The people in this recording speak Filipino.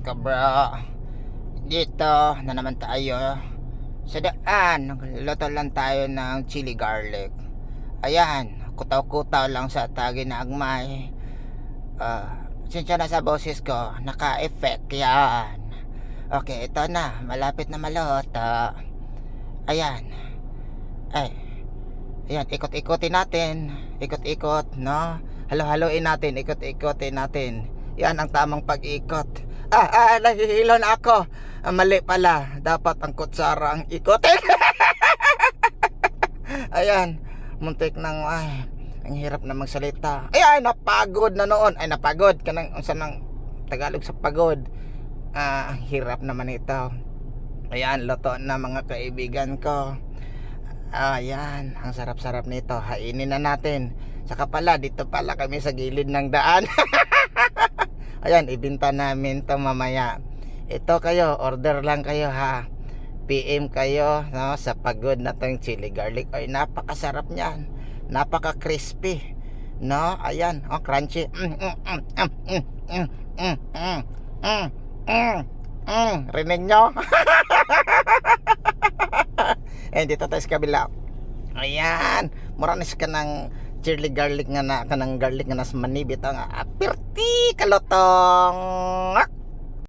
kabra. Dito na naman tayo sa daan. Luto lang tayo ng chili garlic. Ayan, kutaw-kutaw lang sa tagi na agmay. Sinsya na sa boses ko, naka-effect yan. Okay, ito na, malapit na maluto. Ayan. Ay, ayan, ikot-ikotin natin. Ikot-ikot, no? Halo-haloin natin, ikot-ikotin natin. Yan ang tamang pag-ikot. Nahihilo na ako. Mali pala. Dapat ang kutsara ang ikotin. Ayan, muntik nang, ang hirap na magsalita. Napagod na noon. Napagod. Kanang, unsa ng Tagalog sa pagod. Ang hirap naman ito. Ayan, luto na mga kaibigan ko. Ayan, ang sarap-sarap nito. Hainin na natin. Saka pala, dito pala kami sa gilid ng daan. Ayan, ibinta namin to mamaya. Ito kayo, order lang kayo ha. PM kayo, no, sa pagod na tong chili garlic. Ay, napakasarap niyan. Napaka-crispy. No, ayan, crunchy. Rinig nyo? Dito tayo sa kabila. Ayan, muranis ka ng chili garlic nga na kanang garlic nga nas manibit ang apirti kalotong.